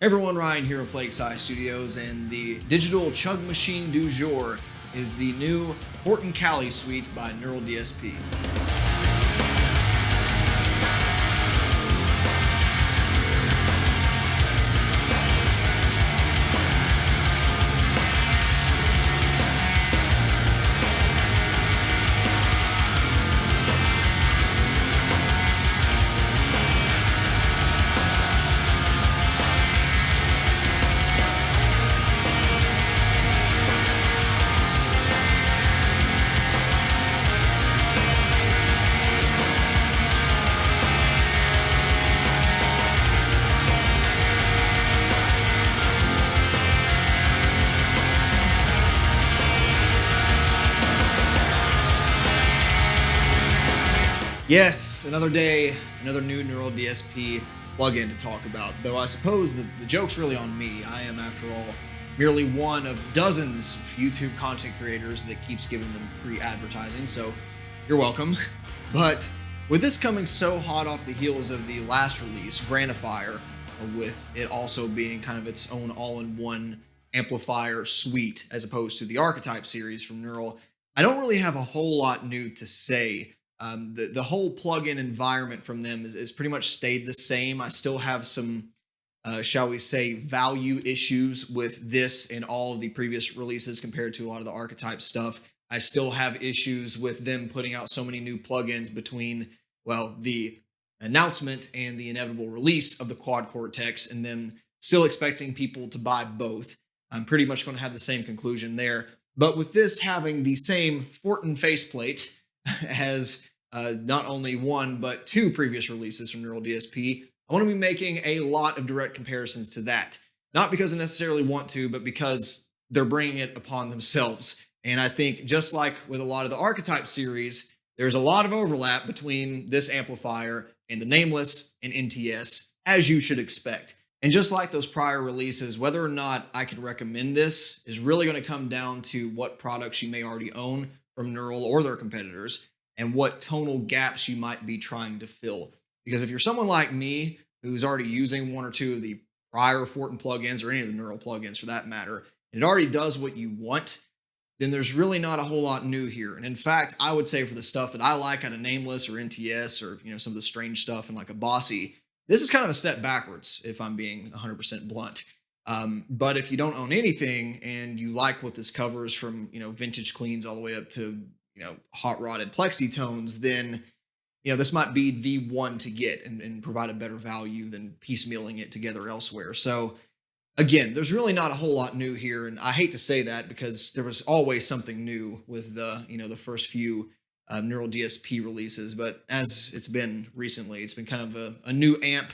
Hey everyone, Ryan here at Plague Scythe Studios, and the digital chug machine du jour is the new Fortin Cali suite by Neural DSP. Yes, another day, another new Neural DSP plugin to talk about. Though I suppose the joke's really on me. I am, after all, merely one of dozens of YouTube content creators that keeps giving them free advertising, so you're welcome. But with this coming so hot off the heels of the last release, Grandifier, with it also being kind of its own all-in-one amplifier suite as opposed to the Archetype series from Neural, I don't really have a whole lot new to say. The whole plugin environment from them is pretty much stayed the same. I still have some, shall we say, value issues with this and all of the previous releases compared to a lot of the Archetype stuff. I still have issues with them putting out so many new plugins between, well, the announcement and the inevitable release of the Quad Cortex, and them still expecting people to buy both. I'm pretty much going to have the same conclusion there. But with this having the same Fortin faceplate as not only one, but two previous releases from Neural DSP, I want to be making a lot of direct comparisons to that. Not because I necessarily want to, but because they're bringing it upon themselves. And I think just like with a lot of the Archetype series, there's a lot of overlap between this amplifier and the Nameless and NTS, as you should expect. And just like those prior releases, whether or not I can recommend this is really going to come down to what products you may already own from Neural or their competitors, and what tonal gaps you might be trying to fill. Because if you're someone like me who's already using one or two of the prior Fortin plugins, or any of the Neural plugins for that matter, and it already does what you want, then there's really not a whole lot new here. And in fact, I would say for the stuff that I like out of Nameless or NTS, or some of the strange stuff in like a Bossy, this is kind of a step backwards, if I'm being 100% blunt. But if you don't own anything and you like what this covers, from vintage cleans all the way up to hot rodded plexi tones, then this might be the one to get and provide a better value than piecemealing it together elsewhere. So again, there's really not a whole lot new here, and I hate to say that because there was always something new with the first few Neural DSP releases. But as it's been recently, it's been kind of a new amp,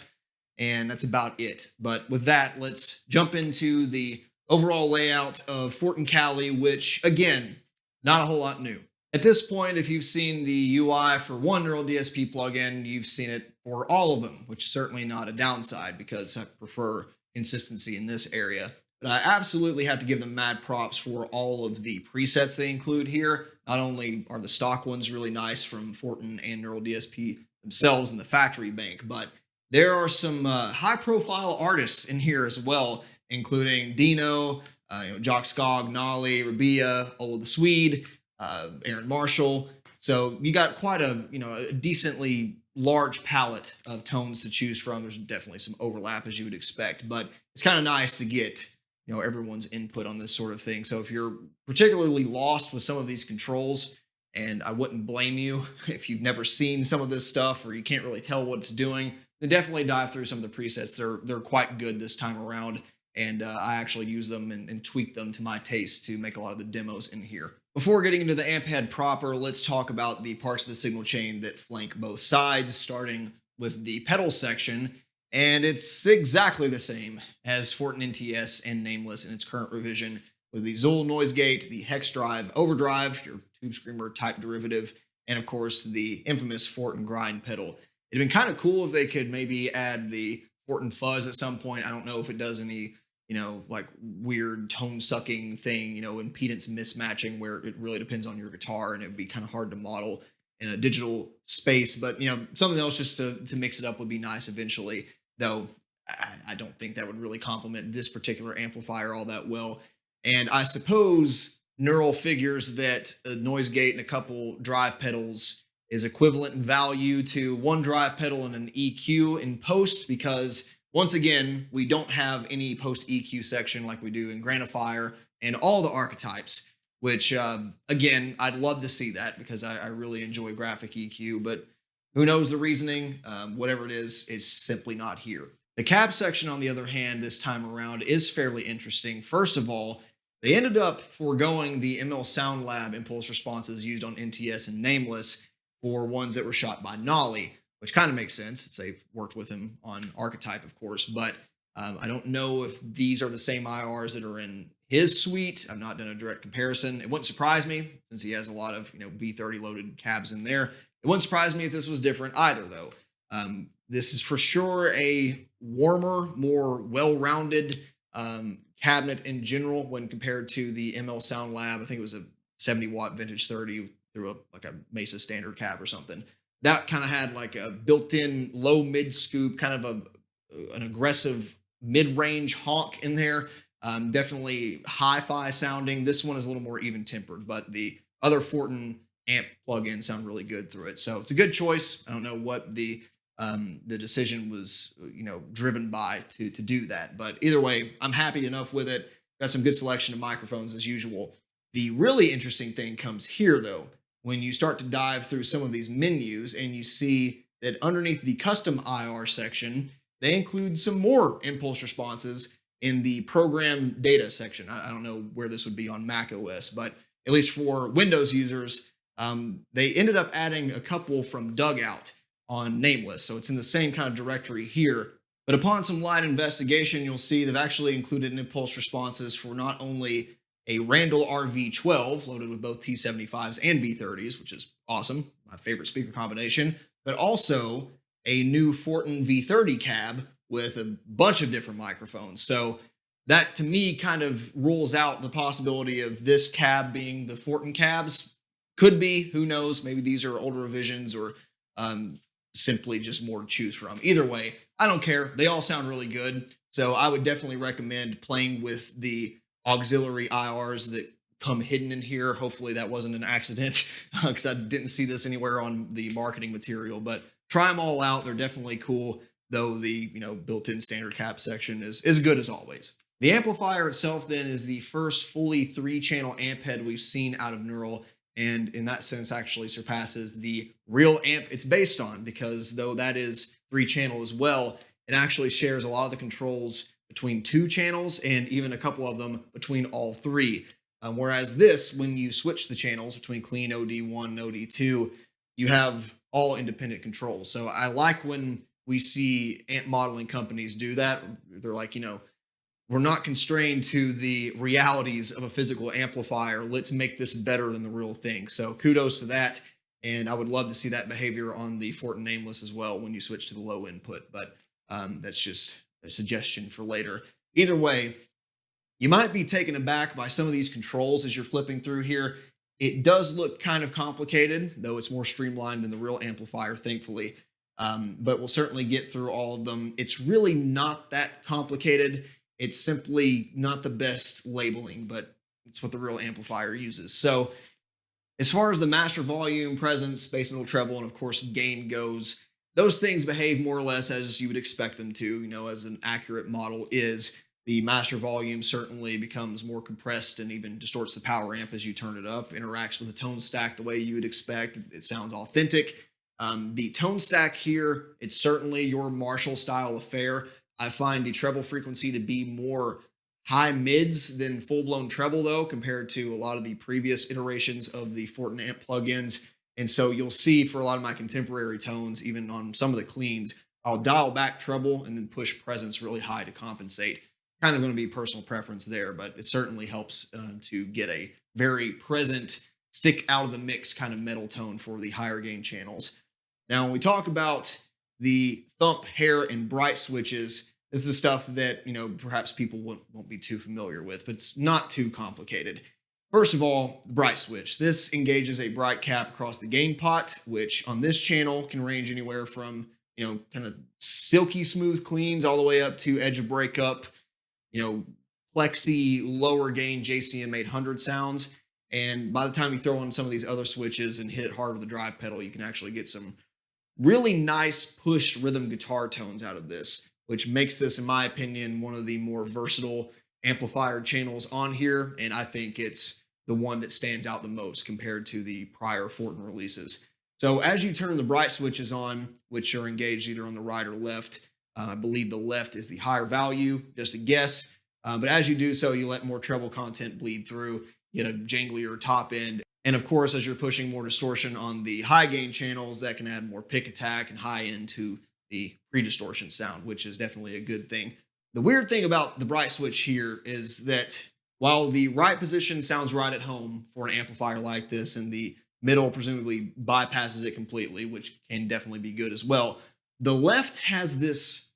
and that's about it. But with that, let's jump into the overall layout of Fortin Cali, which again, not a whole lot new. At this point, if you've seen the UI for one Neural DSP plugin, you've seen it for all of them, which is certainly not a downside because I prefer consistency in this area. But I absolutely have to give them mad props for all of the presets they include here. Not only are the stock ones really nice from Fortin and Neural DSP themselves in the factory bank, but there are some high-profile artists in here as well, including Dino, Jock Skog, Nolly, Rabia, Ola the Swede, Aaron Marshall. So you got quite a decently large palette of tones to choose from. There's definitely some overlap, as you would expect, but it's kind of nice to get everyone's input on this sort of thing. So if you're particularly lost with some of these controls, and I wouldn't blame you if you've never seen some of this stuff or you can't really tell what it's doing, then definitely dive through some of the presets. They're quite good this time around, and I actually use them and tweak them to my taste to make a lot of the demos in here. Before getting into the amp head proper, let's talk about the parts of the signal chain that flank both sides, starting with the pedal section. And it's exactly the same as Fortin NTS and Nameless in its current revision, with the Zool noise gate, the hex drive, overdrive, your tube screamer type derivative, and of course the infamous Fortin grind pedal. It'd been kind of cool if they could maybe add the Fortin fuzz at some point. I don't know if it does any like weird tone sucking thing, impedance mismatching, where it really depends on your guitar, and it would be kind of hard to model in a digital space. But, something else just to mix it up would be nice eventually. Though I don't think that would really complement this particular amplifier all that well. And I suppose Neural figures that a noise gate and a couple drive pedals is equivalent in value to one drive pedal and an EQ in post, because once again, we don't have any post EQ section like we do in Granifier and all the archetypes, which again, I'd love to see that because I really enjoy graphic EQ, but who knows the reasoning? Whatever it is, it's simply not here. The cab section, on the other hand, this time around is fairly interesting. First of all, they ended up foregoing the ML Sound Lab impulse responses used on NTS and Nameless for ones that were shot by Nolly, which kind of makes sense since they've worked with him on Archetype, of course. But I don't know if these are the same IRs that are in his suite. I've not done a direct comparison. It wouldn't surprise me since he has a lot of V30 loaded cabs in there. It wouldn't surprise me if this was different either, though. This is for sure a warmer, more well-rounded cabinet in general when compared to the ML Sound Lab. I think it was a 70-watt vintage 30 through a Mesa standard cab or something. That kind of had like a built-in low mid scoop, kind of an aggressive mid-range honk in there. Definitely hi-fi sounding. This one is a little more even-tempered, but the other Fortin amp plugins sound really good through it. So it's a good choice. I don't know what the decision was, driven by to do that. But either way, I'm happy enough with it. Got some good selection of microphones as usual. The really interesting thing comes here, though, when you start to dive through some of these menus and you see that underneath the custom IR section, they include some more impulse responses in the program data section. I don't know where this would be on Mac OS, but at least for Windows users, they ended up adding a couple from Dugout on Nameless. So it's in the same kind of directory here. But upon some light investigation, you'll see they've actually included impulse responses for not only a Randall RV12 loaded with both T75s and V30s, which is awesome, my favorite speaker combination, but also a new Fortin V30 cab with a bunch of different microphones. So that to me kind of rules out the possibility of this cab being the Fortin cabs. Could be, who knows, maybe these are older revisions or simply just more to choose from. Either way, I don't care. They all sound really good. So I would definitely recommend playing with the auxiliary IRs that come hidden in here. Hopefully that wasn't an accident because I didn't see this anywhere on the marketing material, but try them all out. They're definitely cool, though the built-in standard cap section is good as always. The amplifier itself then is the first fully 3-channel amp head we've seen out of Neural, and in that sense actually surpasses the real amp it's based on, because though that is 3-channel as well, it actually shares a lot of the controls between 2 channels and even a couple of them between all 3. Whereas this, when you switch the channels between clean OD1 and OD2, you have all independent controls. So I like when we see amp modeling companies do that. They're like, we're not constrained to the realities of a physical amplifier. Let's make this better than the real thing. So kudos to that. And I would love to see that behavior on the Fortin Nameless as well when you switch to the low input. But that's just a suggestion for later. Either way, you might be taken aback by some of these controls as you're flipping through here. It does look kind of complicated, though it's more streamlined than the real amplifier, thankfully. But we'll certainly get through all of them. It's really not that complicated. It's simply not the best labeling, but it's what the real amplifier uses. So as far as the master volume, presence, bass, middle, treble, and of course gain goes, those things behave more or less as you would expect them to, as an accurate model is. The master volume certainly becomes more compressed and even distorts the power amp as you turn it up, interacts with the tone stack the way you would expect. It sounds authentic. The tone stack here, it's certainly your Marshall style affair. I find the treble frequency to be more high mids than full-blown treble, though, compared to a lot of the previous iterations of the Fortin amp plugins. And so you'll see for a lot of my contemporary tones, even on some of the cleans, I'll dial back treble and then push presence really high to compensate. Kind of going to be personal preference there, but it certainly helps to get a very present, stick out of the mix kind of metal tone for the higher gain channels. Now, when we talk about the Thump, hair, and bright switches, this is the stuff that, perhaps people won't be too familiar with, but it's not too complicated. First of all, the bright switch. This engages a bright cap across the gain pot, which on this channel can range anywhere from, kind of silky smooth cleans all the way up to edge of breakup, plexi lower gain JCM 800 sounds. And by the time you throw in some of these other switches and hit it hard with the drive pedal, you can actually get some really nice pushed rhythm guitar tones out of this, which makes this, in my opinion, one of the more versatile amplifier channels on here. And I think it's the one that stands out the most compared to the prior Fortin releases. So as you turn the bright switches on, which are engaged either on the right or left, I believe the left is the higher value, just a guess. But as you do so, you let more treble content bleed through, get a janglier top end. And of course, as you're pushing more distortion on the high gain channels, that can add more pick attack and high end to the pre-distortion sound, which is definitely a good thing. The weird thing about the bright switch here is that while the right position sounds right at home for an amplifier like this, and the middle presumably bypasses it completely, which can definitely be good as well, the left has this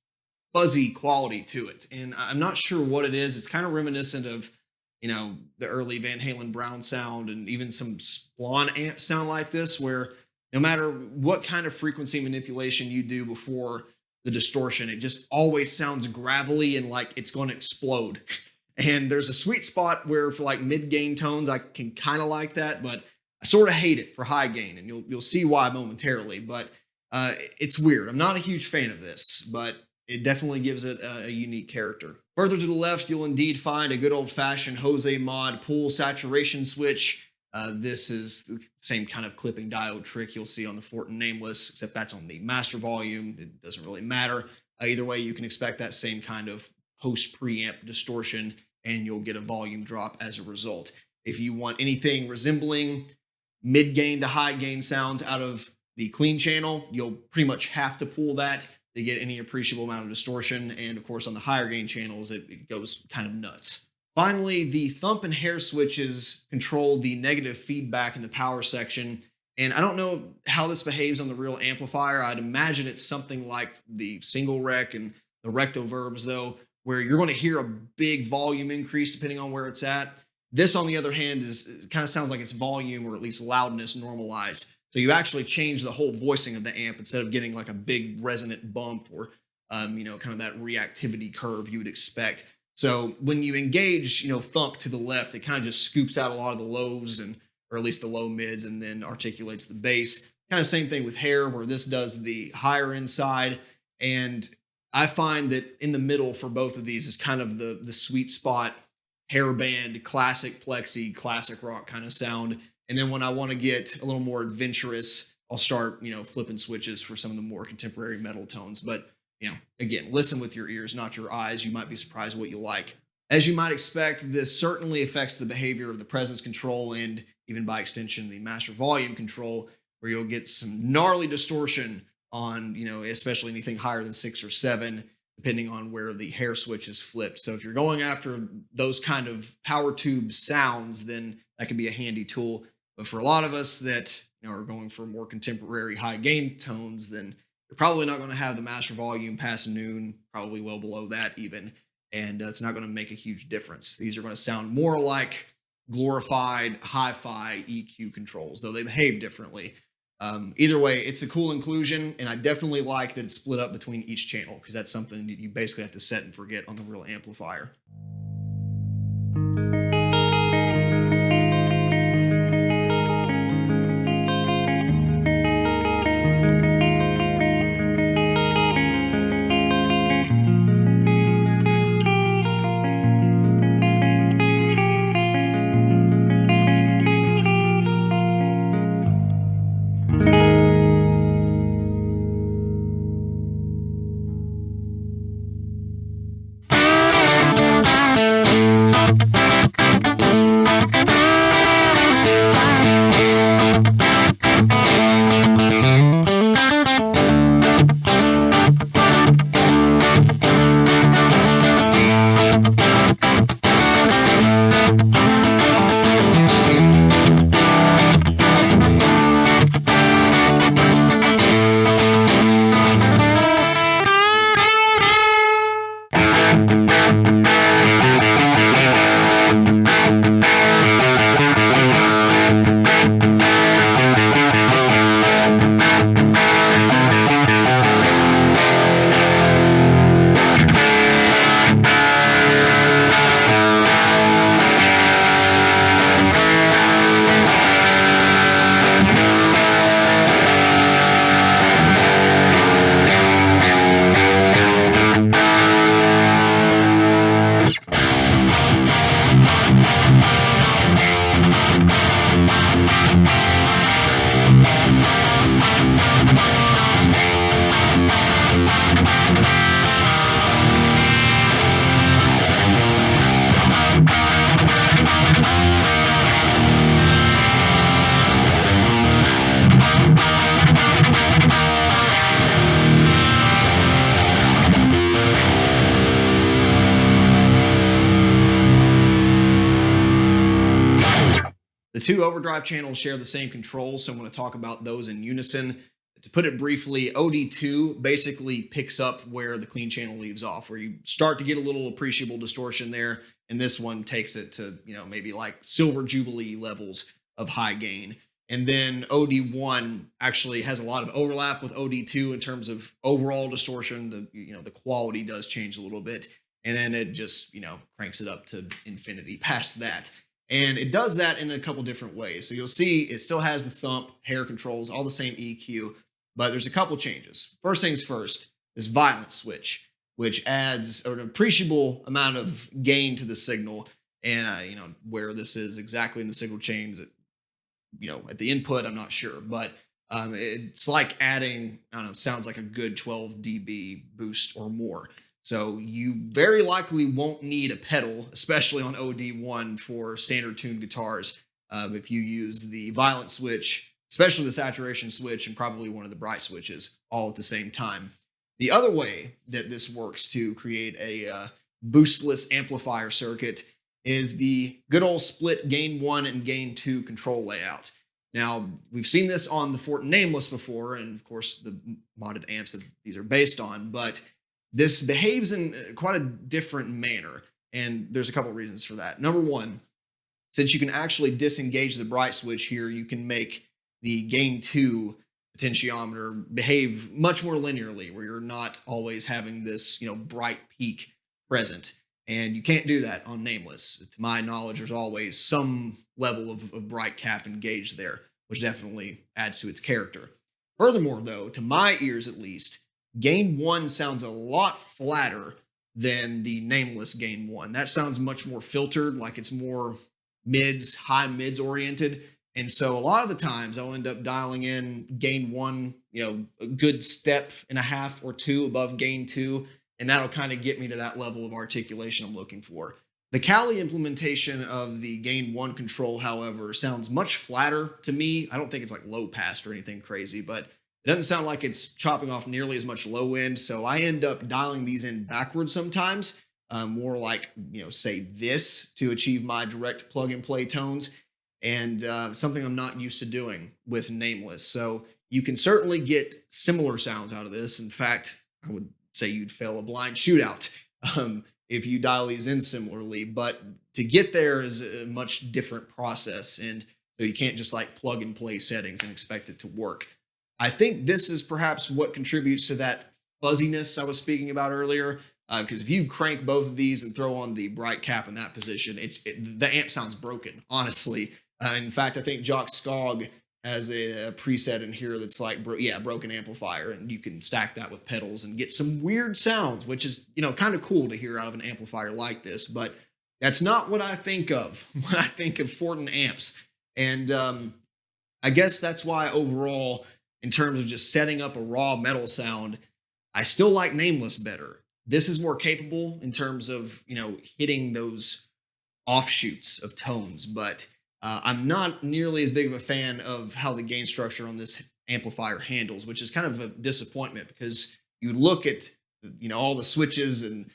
fuzzy quality to it. And I'm not sure what it is. It's kind of reminiscent of the early Van Halen Brown sound, and even some Splon amps sound like this, where no matter what kind of frequency manipulation you do before the distortion, it just always sounds gravelly and like it's going to explode. And there's a sweet spot where for like mid-gain tones, I can kind of like that, but I sort of hate it for high gain, and you'll see why momentarily. But it's weird. I'm not a huge fan of this, but it definitely gives it a unique character. Further to the left, you'll indeed find a good old-fashioned Jose Mod pull saturation switch. This is the same kind of clipping diode trick you'll see on the Fortin Nameless, except that's on the master volume. It doesn't really matter. Either way, you can expect that same kind of post-preamp distortion, and you'll get a volume drop as a result. If you want anything resembling mid-gain to high-gain sounds out of the clean channel, you'll pretty much have to pull that to get any appreciable amount of distortion. And of course, on the higher gain channels, it goes kind of nuts. Finally, the thump and hair switches control the negative feedback in the power section. And I don't know how this behaves on the real amplifier. I'd imagine it's something like the single rec and the rectoverbs, though, where you're going to hear a big volume increase depending on where it's at. This, on the other hand, kind of sounds like it's volume, or at least loudness, normalized. So you actually change the whole voicing of the amp instead of getting like a big resonant bump, or kind of that reactivity curve you would expect. So when you engage, thump to the left, it kind of just scoops out a lot of the lows, or at least the low mids, and then articulates the bass. Kind of same thing with hair, where this does the higher end side. And I find that in the middle for both of these is kind of the sweet spot, hairband, classic plexi, classic rock kind of sound. And then when I want to get a little more adventurous, I'll start, flipping switches for some of the more contemporary metal tones. But, again, listen with your ears, not your eyes. You might be surprised what you like. As you might expect, this certainly affects the behavior of the presence control, and even by extension, the master volume control, where you'll get some gnarly distortion on, especially anything higher than 6 or 7, depending on where the hair switch is flipped. So if you're going after those kind of power tube sounds, then that can be a handy tool. But for a lot of us that are going for more contemporary high gain tones, then you're probably not going to have the master volume past noon, probably well below that even, and it's not going to make a huge difference. These are going to sound more like glorified hi-fi EQ controls, though they behave differently. Either way, it's a cool inclusion, and I definitely like that it's split up between each channel, because that's something that you basically have to set and forget on the real amplifier. two overdrive channels share the same controls, so I'm going to talk about those in unison. To put it briefly, OD2 basically picks up where the clean channel leaves off, where you start to get a little appreciable distortion there, and this one takes it to, maybe like Silver Jubilee levels of high gain. And then OD1 actually has a lot of overlap with OD2 in terms of overall distortion. The quality does change a little bit, and then it just, cranks it up to infinity past that. And it does that in a couple different ways. So you'll see it still has the thump, hair controls, all the same EQ, but there's a couple changes. First things first, this violence switch, which adds an appreciable amount of gain to the signal. And, where this is exactly in the signal chain, at the input, I'm not sure, but it's like adding, sounds like a good 12 dB boost or more. So you very likely won't need a pedal, especially on OD1 for standard tuned guitars, if you use the violence switch, especially the saturation switch, and probably one of the bright switches all at the same time. The other way that this works to create a boostless amplifier circuit is the good old split gain 1 and gain 2 control layout. Now, we've seen this on the Fortin Nameless before, and of course the modded amps that these are based on, but this behaves in quite a different manner, and there's a couple of reasons for that. Number one, since you can actually disengage the bright switch here, you can make the gain 2 potentiometer behave much more linearly, where you're not always having this, bright peak present. And you can't do that on Nameless. To my knowledge, there's always some level of bright cap engaged there, which definitely adds to its character. Furthermore, though, to my ears at least, gain 1 sounds a lot flatter than the Nameless gain 1. That sounds much more filtered, like it's more high mids oriented. And so a lot of the times I'll end up dialing in gain 1, a good step and a half or two above gain 2, and that'll kind of get me to that level of articulation I'm looking for. The Cali implementation of the gain 1 control, however, sounds much flatter to me. I don't think it's like low pass or anything crazy, but it doesn't sound like it's chopping off nearly as much low end. So I end up dialing these in backwards sometimes, more like, say this to achieve my direct plug and play tones. And something I'm not used to doing with Nameless. So you can certainly get similar sounds out of this. In fact, I would say you'd fail a blind shootout if you dial these in similarly. But to get there is a much different process. And so you can't just like plug and play settings and expect it to work. I think this is perhaps what contributes to that fuzziness I was speaking about earlier. Because if you crank both of these and throw on the bright cap in that position, the amp sounds broken, honestly. In fact, I think Jock Skog has a preset in here that's like, broken amplifier, and you can stack that with pedals and get some weird sounds, which is, kind of cool to hear out of an amplifier like this. But that's not what I think of when I think of Fortin amps. And I guess that's why overall, in terms of just setting up a raw metal sound, I still like Nameless better. This is more capable in terms of, hitting those offshoots of tones, but I'm not nearly as big of a fan of how the gain structure on this amplifier handles, which is kind of a disappointment because you look at, all the switches and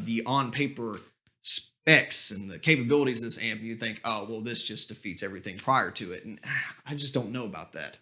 the on-paper specs and the capabilities of this amp, and you think, oh, well, this just defeats everything prior to it. And I just don't know about that.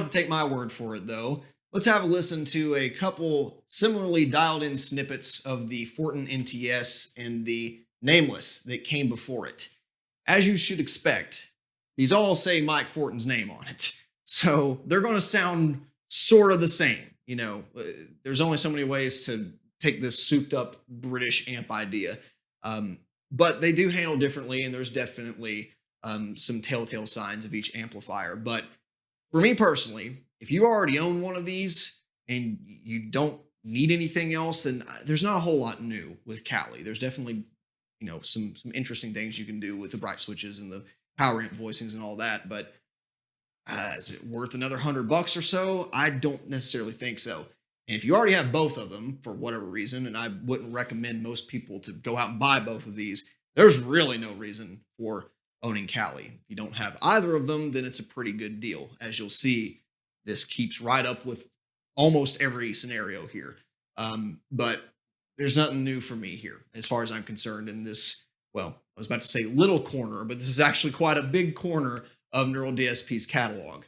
have to take my word for it, though. Let's have a listen to a couple similarly dialed in snippets of the Fortin NTS and the Nameless that came before it. As you should expect, these all say Mike Fortin's name on it. So they're going to sound sort of the same. There's only so many ways to take this souped up British amp idea. But they do handle differently, and there's definitely some telltale signs of each amplifier. But for me personally, if you already own one of these and you don't need anything else, then there's not a whole lot new with Cali. There's definitely, some interesting things you can do with the bright switches and the power amp voicings and all that. But is it worth another $100 or so? I don't necessarily think so. And if you already have both of them for whatever reason, and I wouldn't recommend most people to go out and buy both of these, there's really no reason for owning Cali. If you don't have either of them, then it's a pretty good deal. As you'll see, this keeps right up with almost every scenario here. But there's nothing new for me here, as far as I'm concerned, in this, well, I was about to say little corner, but this is actually quite a big corner of Neural DSP's catalog.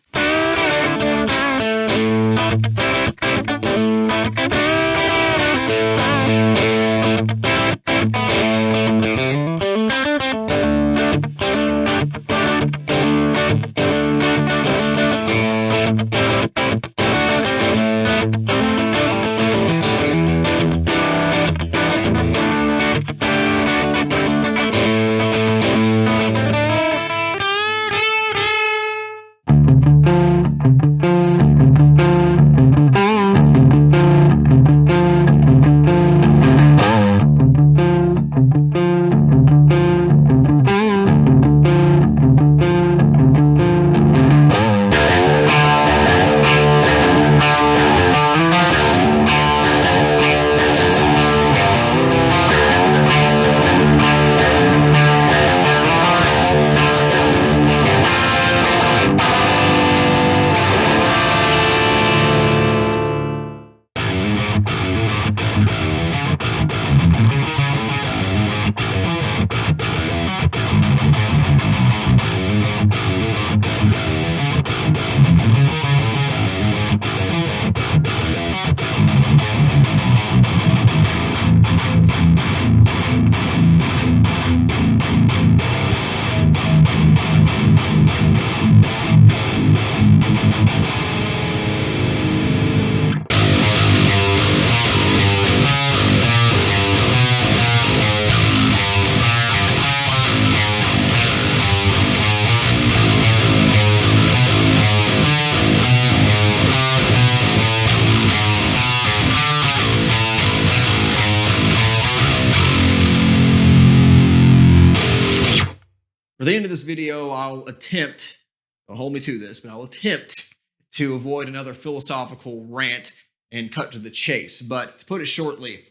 For the end of this video, I'll attempt, don't hold me to this, but I'll attempt to avoid another philosophical rant and cut to the chase. But to put it shortly,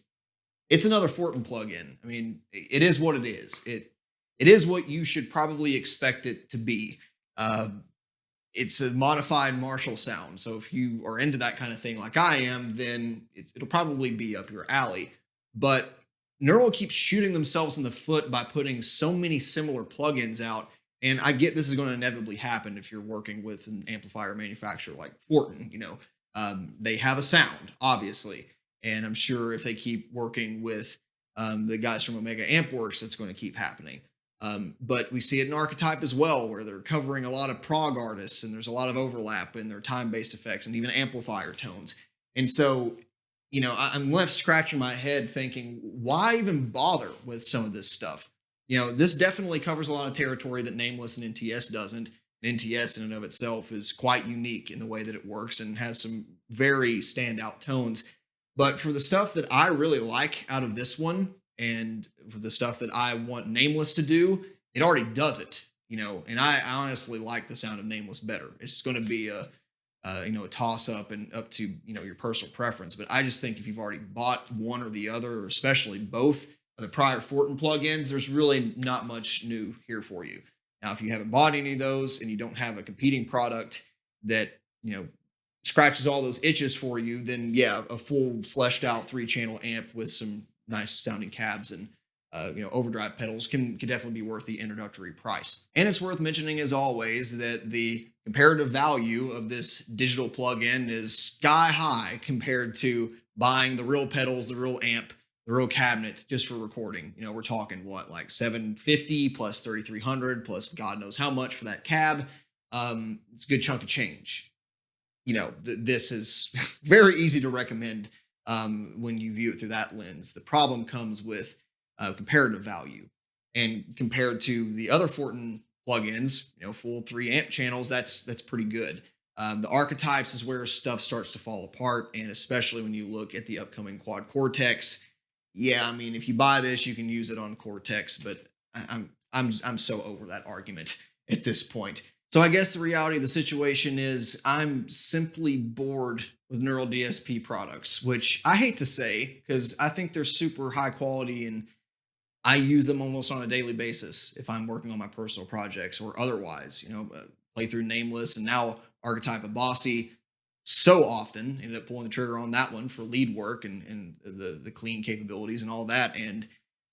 it's another Fortin plugin. I mean, it is what it is. It is what you should probably expect it to be. It's a modified Marshall sound. So if you are into that kind of thing like I am, then it'll probably be up your alley. But Neural keeps shooting themselves in the foot by putting so many similar plugins out. And I get this is going to inevitably happen if you're working with an amplifier manufacturer like Fortin. They have a sound, obviously. And I'm sure if they keep working with the guys from Omega Ampworks, that's going to keep happening. But we see it in Archetype as well, where they're covering a lot of prog artists, and there's a lot of overlap in their time-based effects and even amplifier tones. And so, I'm left scratching my head thinking, why even bother with some of this stuff? This definitely covers a lot of territory that Nameless and NTS doesn't. NTS in and of itself is quite unique in the way that it works and has some very standout tones. But for the stuff that I really like out of this one, and for the stuff that I want Nameless to do, it already does it, and I honestly like the sound of Nameless better. It's going to be a toss up and up to, your personal preference. But I just think if you've already bought one or the other, or especially both of the prior Fortin plugins, there's really not much new here for you. Now, if you haven't bought any of those and you don't have a competing product that, scratches all those itches for you, then yeah, a full fleshed out 3-channel amp with some nice sounding cabs and overdrive pedals can definitely be worth the introductory price. And it's worth mentioning, as always, that the comparative value of this digital plugin is sky high compared to buying the real pedals, the real amp, the real cabinet just for recording. We're talking what, like 750 plus 3300 plus God knows how much for that cab. It's a good chunk of change. This is very easy to recommend when you view it through that lens. The problem comes with comparative value, and compared to the other Fortin plugins, full 3 amp channels, that's pretty good. The archetypes is where stuff starts to fall apart, and especially when you look at the upcoming Quad Cortex. Yeah, I mean, if you buy this, you can use it on Cortex, but I'm so over that argument at this point. So I guess the reality of the situation is I'm simply bored with Neural DSP products, which I hate to say because I think they're super high quality and I use them almost on a daily basis if I'm working on my personal projects or otherwise, play through Nameless and now Archetype of Bossy. So often ended up pulling the trigger on that one for lead work and the clean capabilities and all that. And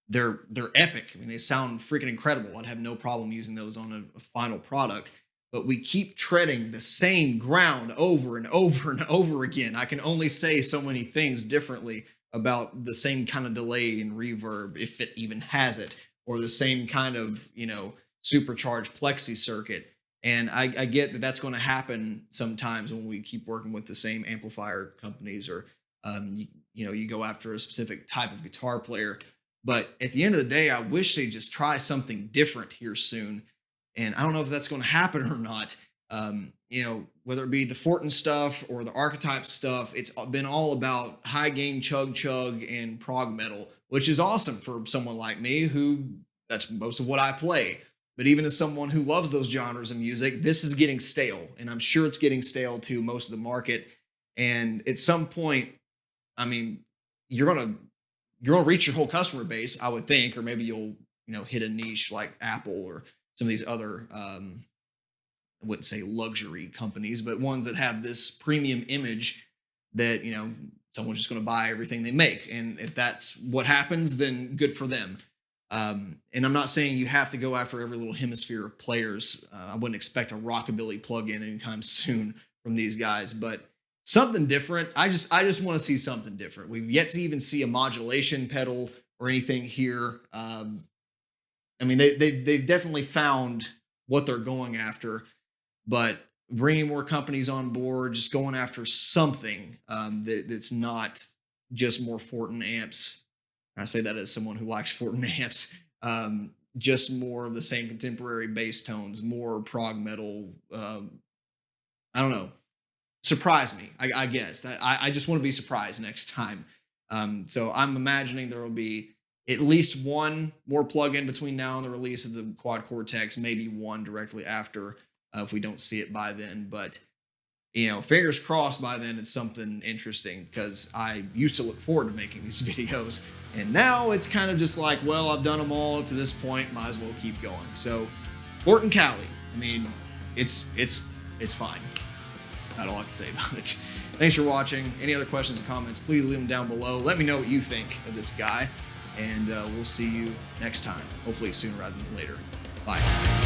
they're epic. I mean, they sound freaking incredible. I'd have no problem using those on a final product. But we keep treading the same ground over and over and over again. I can only say so many things differently about the same kind of delay and reverb, if it even has it, or the same kind of, supercharged plexi circuit. And I get that that's going to happen sometimes when we keep working with the same amplifier companies, or, you go after a specific type of guitar player. But at the end of the day, I wish they'd just try something different here soon. And I don't know if that's going to happen or not. Whether it be the Fortin stuff or the Archetype stuff, it's been all about high gain chug and prog metal, which is awesome for someone like me who that's most of what I play. But even as someone who loves those genres of music, this is getting stale, and I'm sure it's getting stale to most of the market. And at some point, I mean, you're gonna reach your whole customer base, I would think, or maybe you'll hit a niche like Apple or some of these other, I wouldn't say luxury companies, but ones that have this premium image that, someone's just going to buy everything they make. And if that's what happens, then good for them. And I'm not saying you have to go after every little hemisphere of players. I wouldn't expect a rockabilly plugin anytime soon from these guys, but something different. I just want to see something different. We've yet to even see a modulation pedal or anything here. I mean, they've definitely found what they're going after, but bringing more companies on board, just going after something that's not just more Fortin amps. I say that as someone who likes Fortin amps. Just more of the same contemporary bass tones, more prog metal. I don't know. Surprise me, I guess. I just want to be surprised next time. So I'm imagining there will be at least one more plugin between now and the release of the Quad Cortex, maybe one directly after if we don't see it by then. But, fingers crossed by then it's something interesting, because I used to look forward to making these videos. And now it's kind of just like, well, I've done them all up to this point, might as well keep going. So Fortin Cali, I mean, it's fine. That's all I can say about it. Thanks for watching. Any other questions or comments, please leave them down below. Let me know what you think of this guy. And we'll see you next time, hopefully sooner rather than later. Bye.